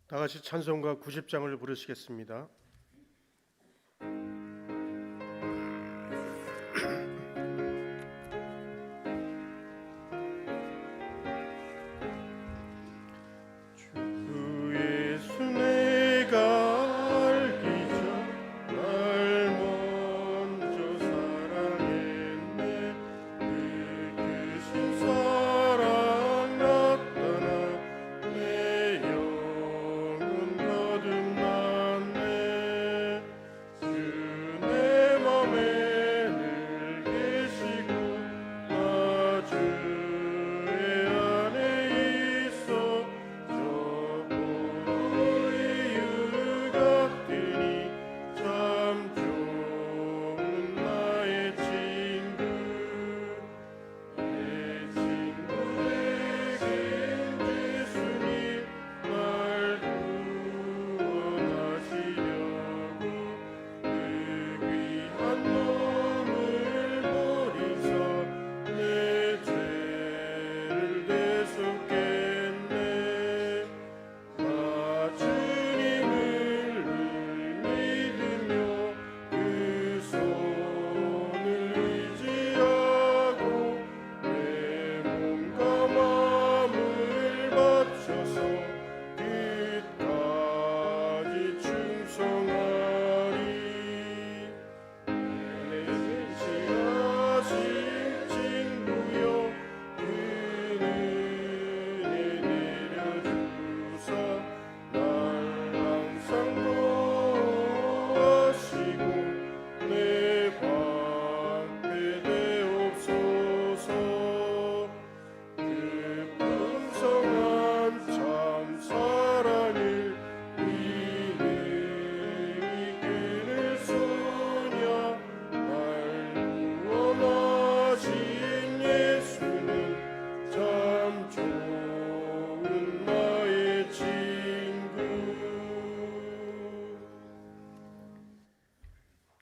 다 같이 찬송가 90장을 부르시겠습니다.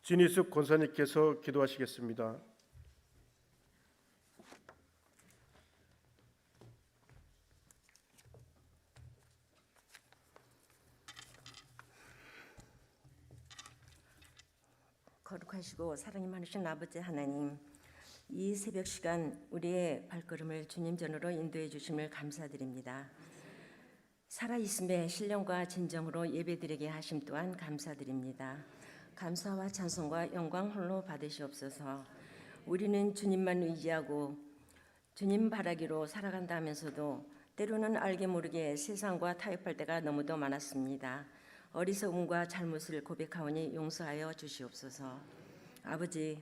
진희숙 권사님께서 기도하시겠습니다. 거룩하시고 사랑이 많으신 아버지 하나님, 이 새벽 시간 우리의 발걸음을 주님 전으로 인도해 주심을 감사드립니다. 살아있음의 신령과 진정으로 예배드리게 하심 또한 감사드립니다. 감사와 찬송과 영광 홀로 받으시옵소서. 우리는 주님만 의지하고 주님 바라기로 살아간다 하면서도 때로는 알게 모르게 세상과 타협할 때가 너무도 많았습니다. 어리석음과 잘못을 고백하오니 용서하여 주시옵소서. 아버지,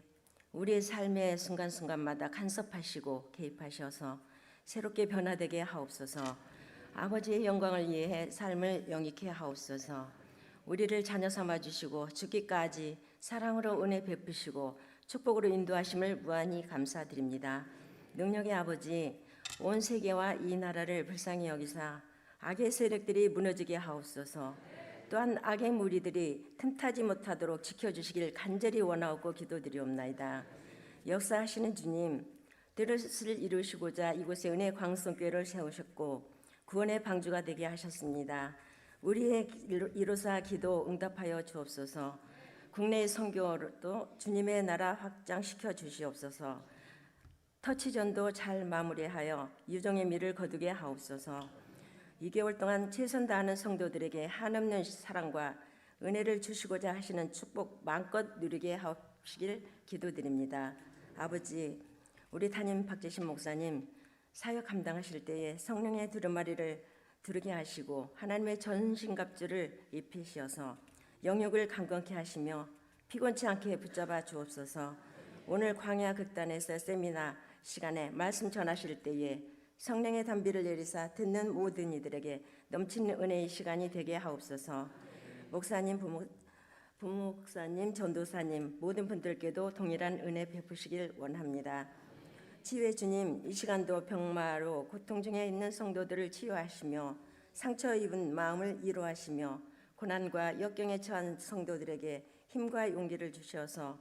우리의 삶의 순간순간마다 간섭하시고 개입하셔서 새롭게 변화되게 하옵소서. 아버지의 영광을 위해 삶을 영익해 하옵소서. 우리를 자녀 삼아 주시고 죽기까지 사랑으로 은혜 베푸시고 축복으로 인도하심을 무한히 감사드립니다. 능력의 아버지, 온 세계와 이 나라를 불쌍히 여기사 악의 세력들이 무너지게 하옵소서. 또한 악의 무리들이 틈타지 못하도록 지켜주시길 간절히 원하옵고 기도드리옵나이다. 역사하시는 주님, 뜻을 이루시고자 이곳에 은혜 광성교회를 세우셨고 구원의 방주가 되게 하셨습니다. 우리의 이로사 기도 응답하여 주옵소서. 국내의 선교도 주님의 나라 확장시켜 주시옵소서. 터치전도 잘 마무리하여 유종의 미를 거두게 하옵소서. 2개월 동안 최선 다하는 성도들에게 한없는 사랑과 은혜를 주시고자 하시는 축복 마음껏 누리게 하시길 기도드립니다. 아버지, 우리 담임 박재신 목사님 사역 감당하실 때에 성령의 두루마리를 두르게 하시고 하나님의 전신갑주를 입히시어서 영육을 강건케 하시며 피곤치 않게 붙잡아 주옵소서. 오늘 광야 극단에서 세미나 시간에 말씀 전하실 때에 성령의 단비를 내리사 듣는 모든 이들에게 넘치는 은혜의 시간이 되게 하옵소서. 목사님, 부목사님, 전도사님 모든 분들께도 동일한 은혜 베푸시길 원합니다. 치유의 주님, 이 시간도 병마로 고통 중에 있는 성도들을 치유하시며 상처 입은 마음을 위로하시며 고난과 역경에 처한 성도들에게 힘과 용기를 주셔서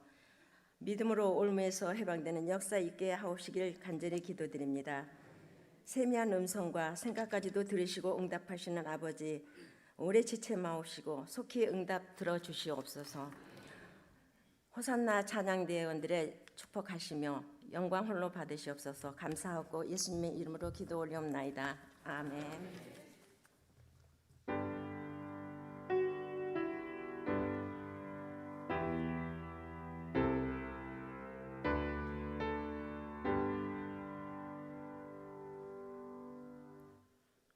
믿음으로 올무에서 해방되는 역사 있게 하옵시길 간절히 기도드립니다. 세미한 음성과 생각까지도 들으시고 응답하시는 아버지, 오래 지체 마옵시고 속히 응답 들어주시옵소서. 호산나 찬양대원들의 축복하시며 영광 홀로 받으시옵소서. 감사하고 예수님의 이름으로 기도 올리옵나이다. 아멘.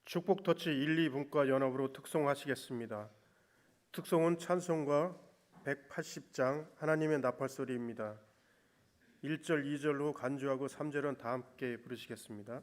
축복 터치 1, 2분과 연합으로 특송하시겠습니다. 특송은 찬송가 180장 하나님의 나팔소리입니다. 1절, 2절로 간주하고 3절은 다 함께 부르시겠습니다.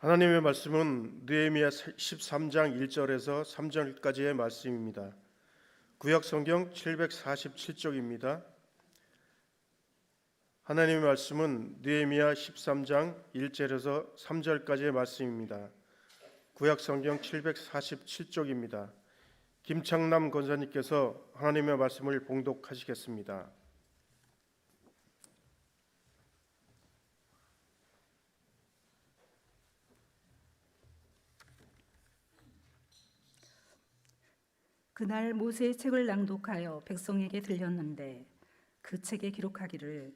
하나님의 말씀은 느헤미야 13장 1절에서 3절까지의 말씀입니다. 구약 성경 747쪽입니다. 하나님의 말씀은 느헤미야 13장 1절에서 3절까지의 말씀입니다. 구약 성경 747쪽입니다. 김창남 권사님께서 하나님의 말씀을 봉독하시겠습니다. 그날 모세의 책을 낭독하여 백성에게 들렸는데 그 책에 기록하기를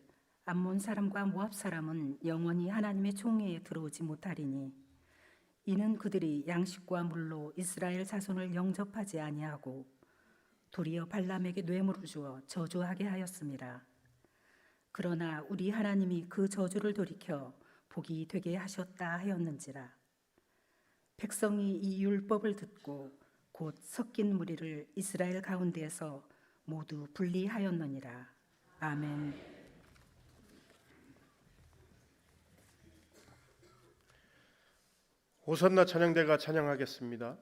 암몬 사람과 모압 사람은 영원히 하나님의 총회에 들어오지 못하리니 이는 그들이 양식과 물로 이스라엘 자손을 영접하지 아니하고 도리어 발람에게 뇌물을 주어 저주하게 하였습니다. 그러나 우리 하나님이 그 저주를 돌이켜 복이 되게 하셨다 하였는지라. 백성이 이 율법을 듣고 곧 섞인 무리를 이스라엘 가운데에서 모두 분리하였느니라. 아멘. 호산나 찬양대가 찬양하겠습니다.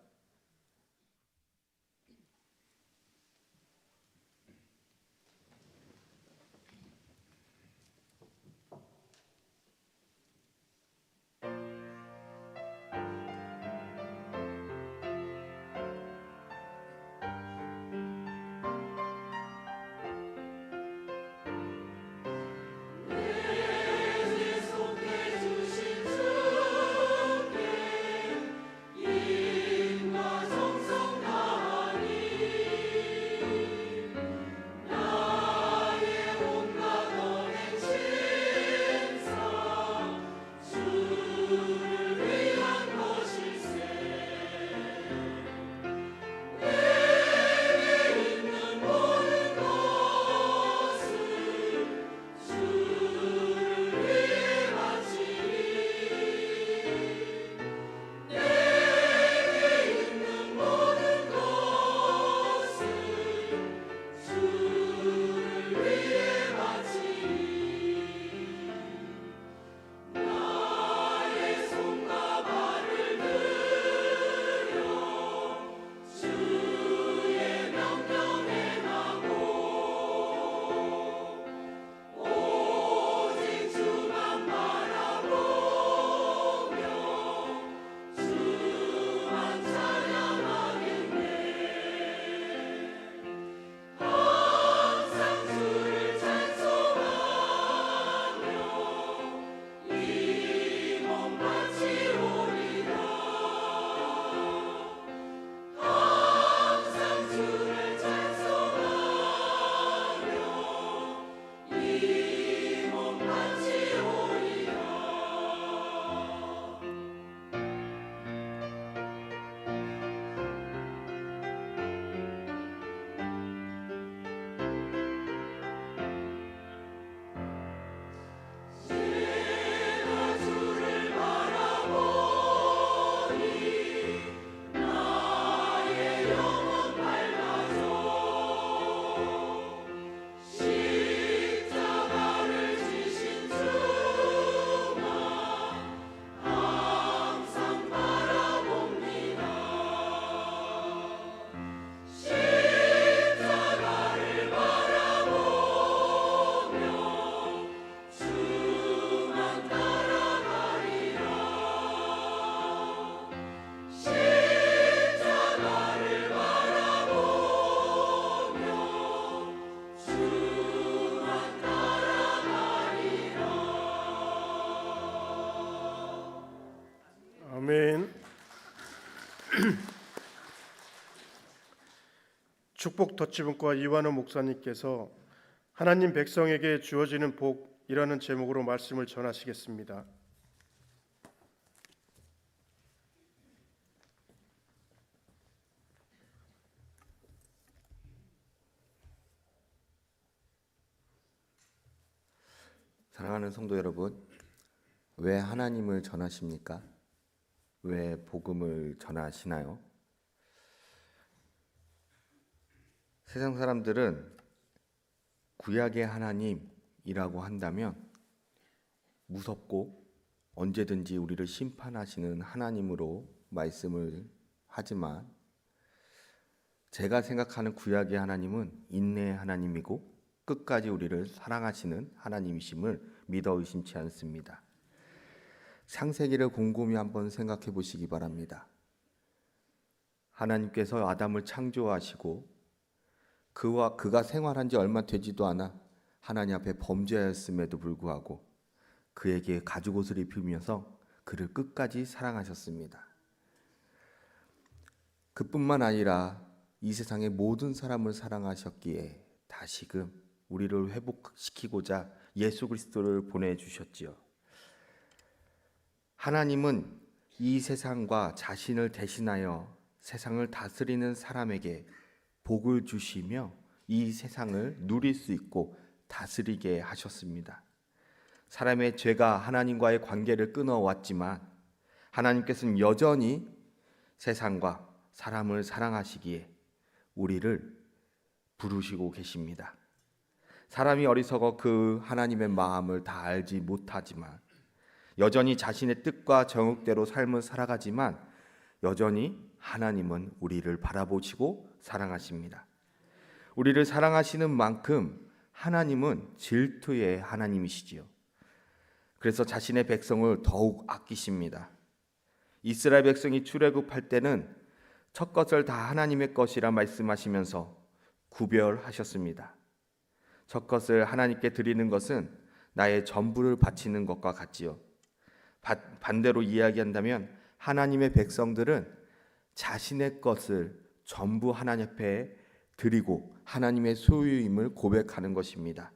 아멘. 축복 덧지문과 이완호 목사님께서 하나님 백성에게 주어지는 복이라는 제목으로 말씀을 전하시겠습니다. 사랑하는 성도 여러분, 왜 하나님을 전하십니까? 왜 복음을 전하시나요? 세상 사람들은 구약의 하나님이라고 한다면 무섭고 언제든지 우리를 심판하시는 하나님으로 말씀을 하지만 제가 생각하는 구약의 하나님은 인내의 하나님이고 끝까지 우리를 사랑하시는 하나님이심을 믿어 의심치 않습니다. 창세기를 곰곰이 한번 생각해 보시기 바랍니다. 하나님께서 아담을 창조하시고 그가 생활한 지 얼마 되지도 않아 하나님 앞에 범죄하였음에도 불구하고 그에게 가죽옷을 입히면서 그를 끝까지 사랑하셨습니다. 그뿐만 아니라 이 세상의 모든 사람을 사랑하셨기에 다시금 우리를 회복시키고자 예수 그리스도를 보내주셨지요. 하나님은 이 세상과 자신을 대신하여 세상을 다스리는 사람에게 복을 주시며 이 세상을 누릴 수 있고 다스리게 하셨습니다. 사람의 죄가 하나님과의 관계를 끊어왔지만 하나님께서는 여전히 세상과 사람을 사랑하시기에 우리를 부르시고 계십니다. 사람이 어리석어 그 하나님의 마음을 다 알지 못하지만 여전히 자신의 뜻과 정욕대로 삶을 살아가지만 여전히 하나님은 우리를 바라보시고 사랑하십니다. 우리를 사랑하시는 만큼 하나님은 질투의 하나님이시지요. 그래서 자신의 백성을 더욱 아끼십니다. 이스라엘 백성이 출애굽할 때는 첫 것을 다 하나님의 것이라 말씀하시면서 구별하셨습니다. 첫 것을 하나님께 드리는 것은 나의 전부를 바치는 것과 같지요. 반대로 이야기한다면 하나님의 백성들은 자신의 것을 전부 하나님 앞에 드리고 하나님의 소유임을 고백하는 것입니다.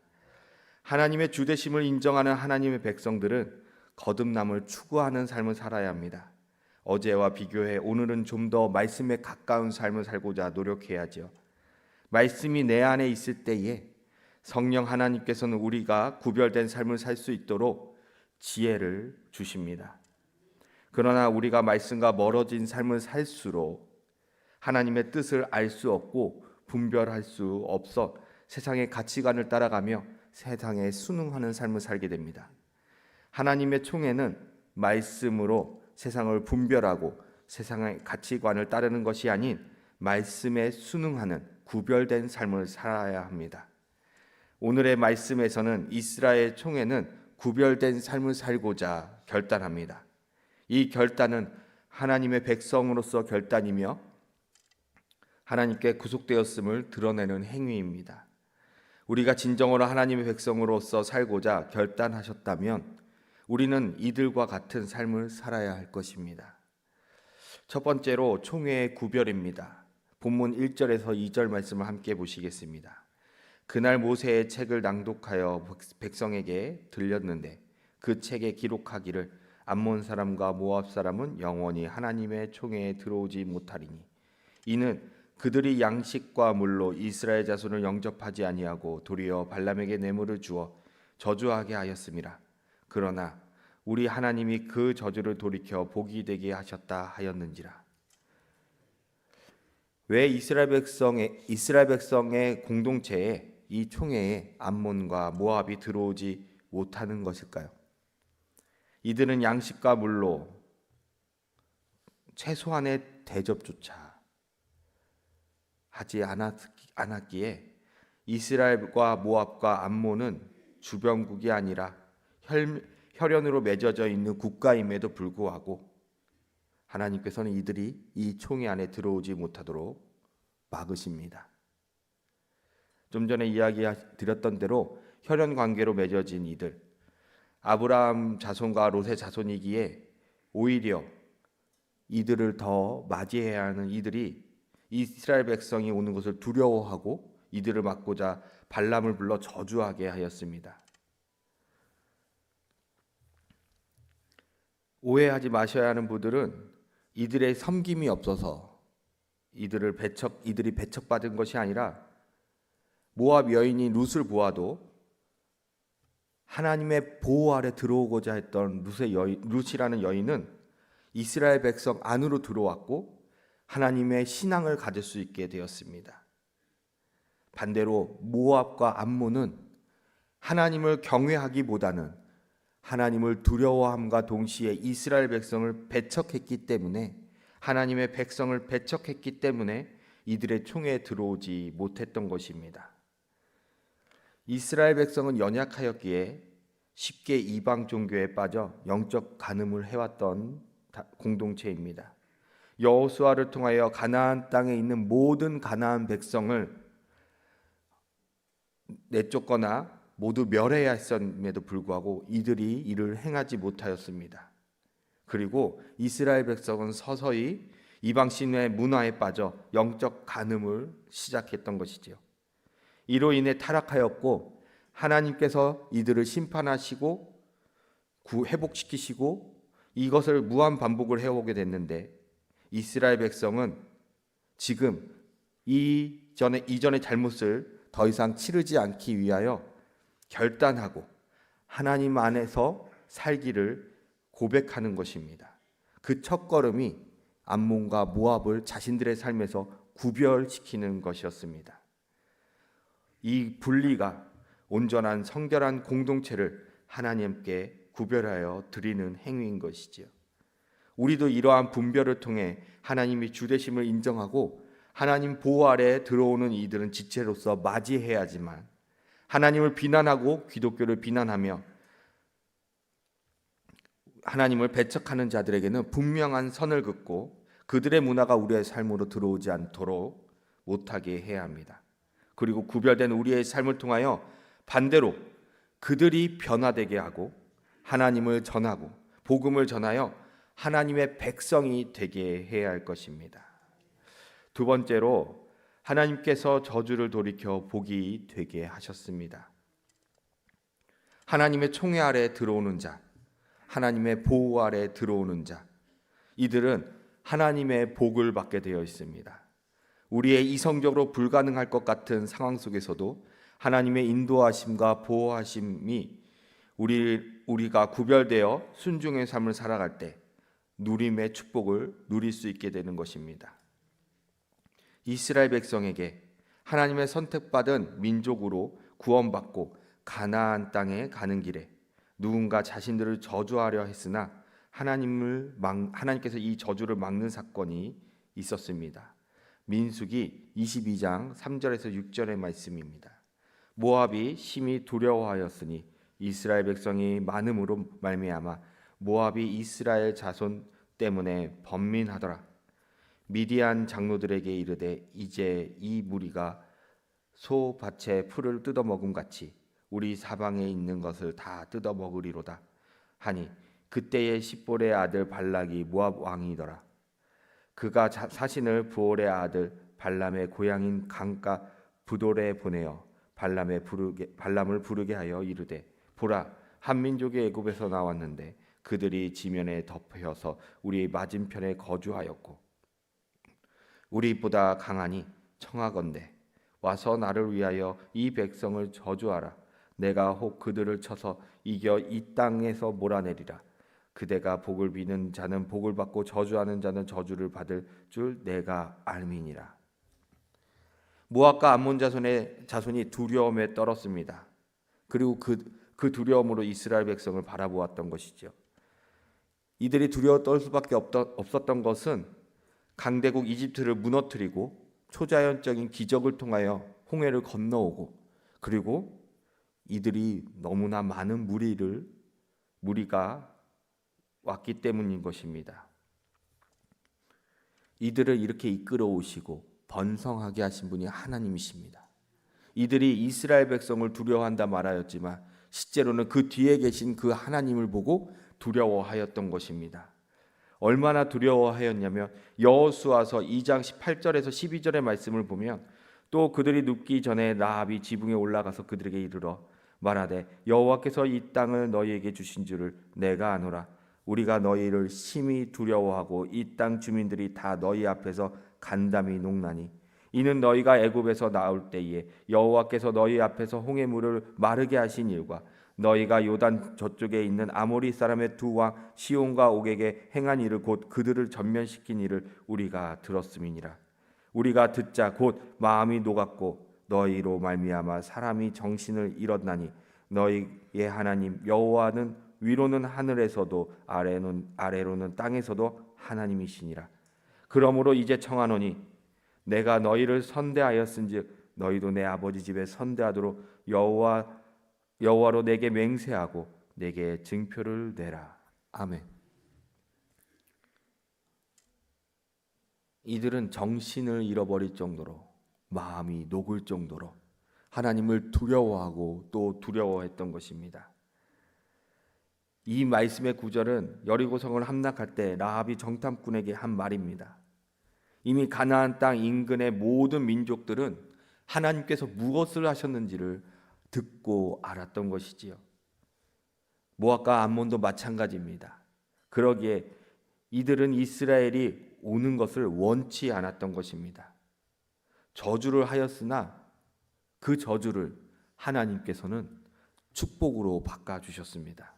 하나님의 주되심을 인정하는 하나님의 백성들은 거듭남을 추구하는 삶을 살아야 합니다. 어제와 비교해 오늘은 좀 더 말씀에 가까운 삶을 살고자 노력해야죠. 말씀이 내 안에 있을 때에 성령 하나님께서는 우리가 구별된 삶을 살 수 있도록 지혜를 주십니다. 그러나 우리가 말씀과 멀어진 삶을 살수록 하나님의 뜻을 알 수 없고 분별할 수 없어 세상의 가치관을 따라가며 세상에 순응하는 삶을 살게 됩니다. 하나님의 총애는 말씀으로 세상을 분별하고 세상의 가치관을 따르는 것이 아닌 말씀에 순응하는 구별된 삶을 살아야 합니다. 오늘의 말씀에서는 이스라엘 총회는 구별된 삶을 살고자 결단합니다. 이 결단은 하나님의 백성으로서 결단이며 하나님께 구속되었음을 드러내는 행위입니다. 우리가 진정으로 하나님의 백성으로서 살고자 결단하셨다면 우리는 이들과 같은 삶을 살아야 할 것입니다. 첫 번째로 총회의 구별입니다. 본문 1절에서 2절 말씀을 함께 보시겠습니다. 그날 모세의 책을 낭독하여 백성에게 들렸는데 그 책에 기록하기를 암몬 사람과 모압 사람은 영원히 하나님의 총회에 들어오지 못하리니 이는 그들이 양식과 물로 이스라엘 자손을 영접하지 아니하고 도리어 발람에게 뇌물을 주어 저주하게 하였음이라. 그러나 우리 하나님이 그 저주를 돌이켜 복이 되게 하셨다 하였는지라. 왜 이스라엘 백성의 공동체에 이 총회에 암몬과 모압이 들어오지 못하는 것일까요? 이들은 양식과 물로 최소한의 대접조차 하지 않았기에 이스라엘과 모압과 암몬은 주변국이 아니라 혈연으로 맺어져 있는 국가임에도 불구하고 하나님께서는 이들이 이 총회 안에 들어오지 못하도록 막으십니다. 좀 전에 이야기 드렸던 대로 혈연 관계로 맺어진 이들, 아브라함 자손과 롯의 자손이기에 오히려 이들을 더 맞이해야 하는 이들이 이스라엘 백성이 오는 것을 두려워하고 이들을 막고자 발람을 불러 저주하게 하였습니다. 오해하지 마셔야 하는 분들은 이들의 섬김이 없어서 이들이 배척받은 것이 아니라 모압 여인이 룻을 보아도 하나님의 보호 아래 들어오고자 했던 룻이라는 여인은 이스라엘 백성 안으로 들어왔고 하나님의 신앙을 가질 수 있게 되었습니다. 반대로 모압과 암몬은 하나님을 경외하기보다는 하나님을 두려워함과 동시에 이스라엘 백성을 배척했기 때문에 하나님의 백성을 배척했기 때문에 이들의 총회에 들어오지 못했던 것입니다. 이스라엘 백성은 연약하였기에 쉽게 이방 종교에 빠져 영적 간음을 해왔던 공동체입니다. 여호수아를 통하여 가나안 땅에 있는 모든 가나안 백성을 내쫓거나 모두 멸해야 했음에도 불구하고 이들이 이를 행하지 못하였습니다. 그리고 이스라엘 백성은 서서히 이방 신의 문화에 빠져 영적 간음을 시작했던 것이지요. 이로 인해 타락하였고 하나님께서 이들을 심판하시고 회복시키시고 이것을 무한 반복을 해오게 됐는데, 이스라엘 백성은 지금 이전의 잘못을 더 이상 치르지 않기 위하여 결단하고 하나님 안에서 살기를 고백하는 것입니다. 그 첫걸음이 암몬과 모압을 자신들의 삶에서 구별시키는 것이었습니다. 이 분리가 온전한 성결한 공동체를 하나님께 구별하여 드리는 행위인 것이지요. 우리도 이러한 분별을 통해 하나님이 주되심을 인정하고 하나님 보호 아래에 들어오는 이들은 지체로서 맞이해야지만, 하나님을 비난하고 기독교를 비난하며 하나님을 배척하는 자들에게는 분명한 선을 긋고 그들의 문화가 우리의 삶으로 들어오지 않도록 못하게 해야 합니다. 그리고 구별된 우리의 삶을 통하여 반대로 그들이 변화되게 하고 하나님을 전하고 복음을 전하여 하나님의 백성이 되게 해야 할 것입니다. 두 번째로, 하나님께서 저주를 돌이켜 복이 되게 하셨습니다. 하나님의 총회 아래 들어오는 자, 하나님의 보호 아래 들어오는 자, 이들은 하나님의 복을 받게 되어 있습니다. 우리의 이성적으로 불가능할 것 같은 상황 속에서도 하나님의 인도하심과 보호하심이 우리가 구별되어 순종의 삶을 살아갈 때 누림의 축복을 누릴 수 있게 되는 것입니다. 이스라엘 백성에게 하나님의 선택받은 민족으로 구원받고 가나안 땅에 가는 길에 누군가 자신들을 저주하려 했으나 하나님께서 이 저주를 막는 사건이 있었습니다. 민수기 22장 3절에서 6절의 말씀입니다. 모압이 심히 두려워하였으니 이스라엘 백성이 많음으로 말미암아 모압이 이스라엘 자손 때문에 번민하더라. 미디안 장로들에게 이르되 이제 이 무리가 소 밭에 풀을 뜯어먹음 같이 우리 사방에 있는 것을 다 뜯어먹으리로다 하니, 그때에 십볼의 아들 발락이 모압 왕이더라. 그가 사신을 부올의 아들 발람의 고향인 강가 부돌에 보내어 발람을 부르게 하여 이르되, 보라, 한 민족이 애굽에서 나왔는데 그들이 지면에 덮여서 우리 맞은편에 거주하였고 우리보다 강하니 청하건대 와서 나를 위하여 이 백성을 저주하라. 내가 혹 그들을 쳐서 이겨 이 땅에서 몰아내리라. 그대가 복을 비는 자는 복을 받고 저주하는 자는 저주를 받을 줄 내가 알미니라. 모압과 암몬 자손이 두려움에 떨었습니다. 그리고 그 두려움으로 이스라엘 백성을 바라보았던 것이죠. 이들이 두려워 떨 수밖에 없었던 것은 강대국 이집트를 무너뜨리고 초자연적인 기적을 통하여 홍해를 건너오고, 그리고 이들이 너무나 많은 무리가 왔기 때문인 것입니다. 이들을 이렇게 이끌어 오시고 번성하게 하신 분이 하나님이십니다. 이들이 이스라엘 백성을 두려워한다 말하였지만 실제로는 그 뒤에 계신 그 하나님을 보고 두려워하였던 것입니다. 얼마나 두려워하였냐면 여호수아서 2장 18절에서 12절의 말씀을 보면, 또 그들이 눕기 전에 라합이 지붕에 올라가서 그들에게 이르러 말하되 여호와께서 이 땅을 너희에게 주신 줄을 내가 아노라. 우리가 너희를 심히 두려워하고 이 땅 주민들이 다 너희 앞에서 간담이 녹나니, 이는 너희가 애굽에서 나올 때에 여호와께서 너희 앞에서 홍해물을 마르게 하신 일과 너희가 요단 저쪽에 있는 아모리 사람의 두 왕 시온과 옥에게 행한 일을 곧 그들을 전면시킨 일을 우리가 들었음이니라. 우리가 듣자 곧 마음이 녹았고 너희로 말미암아 사람이 정신을 잃었나니, 너희의 하나님 여호와는 위로는 하늘에서도 아래로는 땅에서도 하나님이시니라. 그러므로 이제 청하노니 내가 너희를 선대하였은즉 너희도 내 아버지 집에 선대하도록 여호와로 내게 맹세하고 내게 증표를 내라. 아멘. 이들은 정신을 잃어버릴 정도로, 마음이 녹을 정도로 하나님을 두려워하고 또 두려워했던 것입니다. 이 말씀의 구절은 여리고성을 함락할 때 라합이 정탐꾼에게 한 말입니다. 이미 가나안 땅 인근의 모든 민족들은 하나님께서 무엇을 하셨는지를 듣고 알았던 것이지요. 모압과 암몬도 마찬가지입니다. 그러기에 이들은 이스라엘이 오는 것을 원치 않았던 것입니다. 저주를 하였으나 그 저주를 하나님께서는 축복으로 바꿔주셨습니다.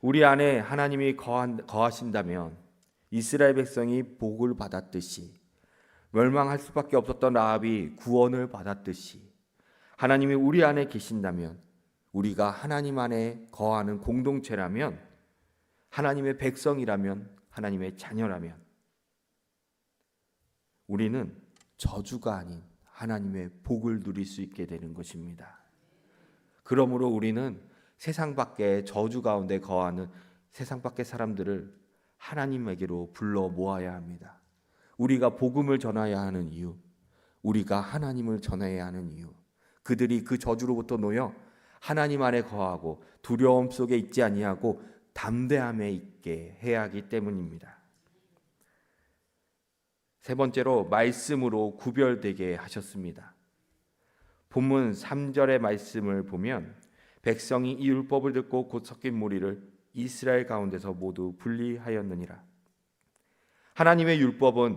우리 안에 하나님이 거하신다면 이스라엘 백성이 복을 받았듯이, 멸망할 수밖에 없었던 라합이 구원을 받았듯이, 하나님이 우리 안에 계신다면, 우리가 하나님 안에 거하는 공동체라면, 하나님의 백성이라면, 하나님의 자녀라면 우리는 저주가 아닌 하나님의 복을 누릴 수 있게 되는 것입니다. 그러므로 우리는 세상 밖에 저주 가운데 거하는 세상 밖의 사람들을 하나님에게로 불러 모아야 합니다. 우리가 복음을 전해야 하는 이유, 우리가 하나님을 전해야 하는 이유, 그들이 그 저주로부터 놓여 하나님 안에 거하고 두려움 속에 있지 아니하고 담대함에 있게 해야 하기 때문입니다. 세 번째로 말씀으로 구별되게 하셨습니다. 본문 3절의 말씀을 보면 백성이 이 율법을 듣고 곧 섞인 무리를 이스라엘 가운데서 모두 분리하였느니라. 하나님의 율법을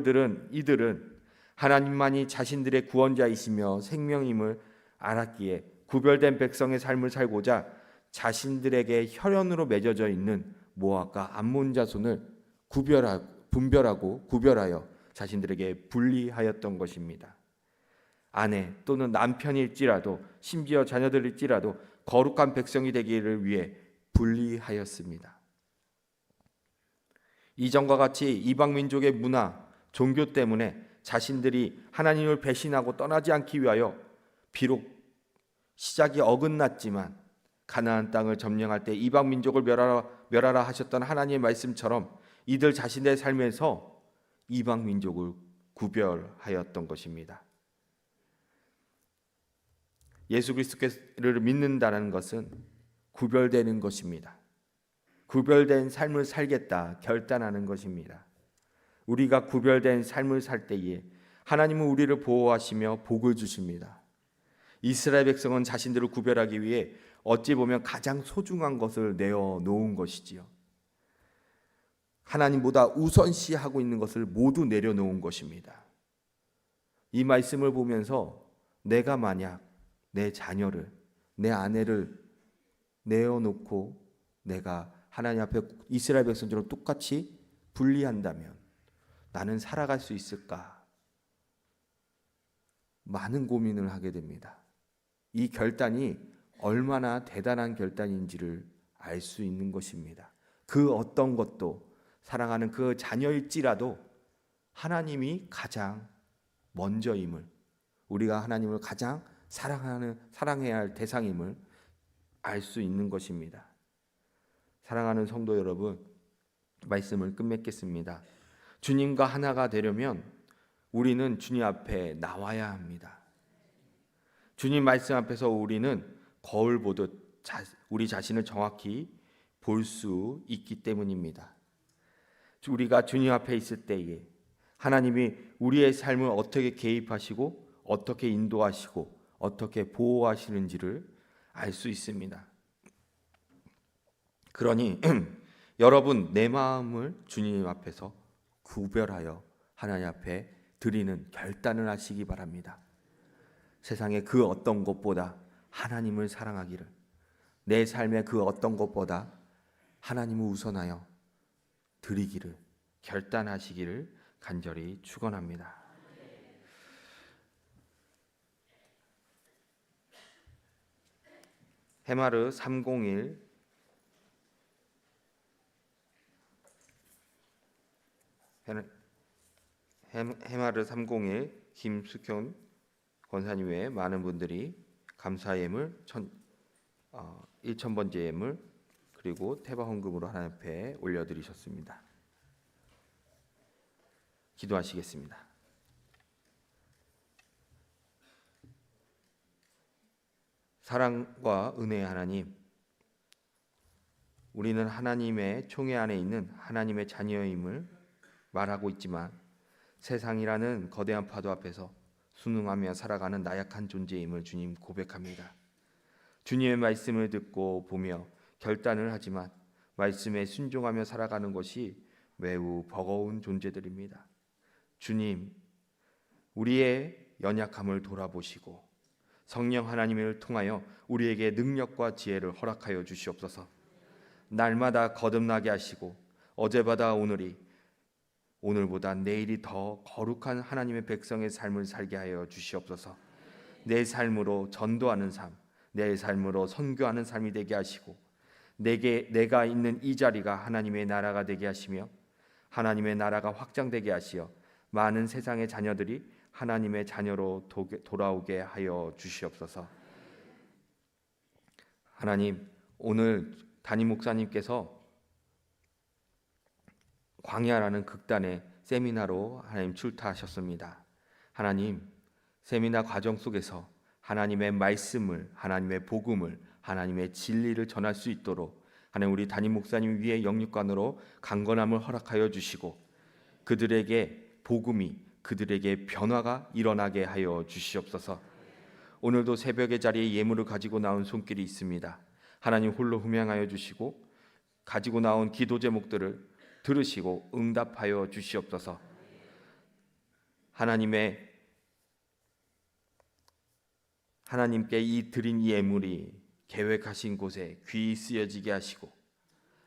들은 이들은 하나님만이 자신들의 구원자이시며 생명임을 알았기에 구별된 백성의 삶을 살고자 자신들에게 혈연으로 맺어져 있는 모압과 암몬 자손을 구별하여 자신들에게 분리하였던 것입니다. 아내 또는 남편일지라도 심지어 자녀들일지라도 거룩한 백성이 되기를 위해 분리하였습니다. 이전과 같이 이방 민족의 문화, 종교 때문에 자신들이 하나님을 배신하고 떠나지 않기 위하여 비록 시작이 어긋났지만 가나안 땅을 점령할 때 이방 민족을 멸하라 하셨던 하나님의 말씀처럼 이들 자신의 삶에서 이방 민족을 구별하였던 것입니다. 예수 그리스도를 믿는다는 것은 구별되는 것입니다. 구별된 삶을 살겠다 결단하는 것입니다. 우리가 구별된 삶을 살 때에 하나님은 우리를 보호하시며 복을 주십니다. 이스라엘 백성은 자신들을 구별하기 위해 어찌 보면 가장 소중한 것을 내어놓은 것이지요. 하나님보다 우선시하고 있는 것을 모두 내려놓은 것입니다. 이 말씀을 보면서 내가 만약 내 자녀를, 내 아내를 내어놓고 내가 하나님 앞에 이스라엘 백성처럼 똑같이 분리한다면 나는 살아갈 수 있을까? 많은 고민을 하게 됩니다. 이 결단이 얼마나 대단한 결단인지를 알 수 있는 것입니다. 그 어떤 것도 사랑하는 그 자녀일지라도 하나님이 가장 먼저임을, 우리가 하나님을 가장 사랑해야 할 대상임을 알 수 있는 것입니다. 사랑하는 성도 여러분, 말씀을 끝맺겠습니다. 주님과 하나가 되려면 우리는 주님 앞에 나와야 합니다. 주님 말씀 앞에서 우리는 거울 보듯 우리 자신을 정확히 볼 수 있기 때문입니다. 우리가 주님 앞에 있을 때에 하나님이 우리의 삶을 어떻게 개입하시고 어떻게 인도하시고 어떻게 보호하시는지를 알 수 있습니다. 그러니 여러분, 내 마음을 주님 앞에서 구별하여 하나님 앞에 드리는 결단을 하시기 바랍니다. 세상의 그 어떤 것보다 하나님을 사랑하기를, 내 삶의 그 어떤 것보다 하나님을 우선하여 드리기를 결단하시기를 간절히 축원합니다. 해마르 301 해마르 301 김숙현 권사님 외에 많은 분들이 감사 예물 1,000번째 예물 그리고 태바 헌금으로 하나님 앞에 올려드리셨습니다. 기도하시겠습니다. 사랑과 은혜의 하나님, 우리는 하나님의 총회 안에 있는 하나님의 자녀임을 말하고 있지만 세상이라는 거대한 파도 앞에서 순응하며 살아가는 나약한 존재임을 주님 고백합니다. 주님의 말씀을 듣고 보며 결단을 하지만 말씀에 순종하며 살아가는 것이 매우 버거운 존재들입니다. 주님, 우리의 연약함을 돌아보시고 성령 하나님을 통하여 우리에게 능력과 지혜를 허락하여 주시옵소서. 날마다 거듭나게 하시고 어제보다 오늘보다 내일이 더 거룩한 하나님의 백성의 삶을 살게 하여 주시옵소서. 내 삶으로 전도하는 삶, 내 삶으로 선교하는 삶이 되게 하시고 내가 있는 이 자리가 하나님의 나라가 되게 하시며 하나님의 나라가 확장되게 하시어 많은 세상의 자녀들이 하나님의 자녀로 돌아오게 하여 주시옵소서. 하나님, 오늘 담임 목사님께서 광야라는 극단의 세미나로 하나님 출타하셨습니다. 하나님, 세미나 과정 속에서 하나님의 말씀을, 하나님의 복음을, 하나님의 진리를 전할 수 있도록 하나님 우리 담임 목사님 위에 영육관으로 강건함을 허락하여 주시고 그들에게 복음이, 그들에게 변화가 일어나게 하여 주시옵소서. 오늘도 새벽의 자리에 예물을 가지고 나온 손길이 있습니다. 하나님 홀로 흠양하여 주시고 가지고 나온 기도 제목들을 들으시고 응답하여 주시옵소서. 하나님께 이 드린 예물이 계획하신 곳에 귀히 쓰여지게 하시고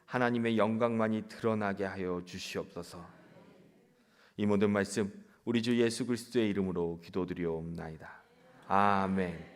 하나님의 영광만이 드러나게 하여 주시옵소서. 이 모든 말씀 우리 주 예수 그리스도의 이름으로 기도드리옵나이다. 아멘.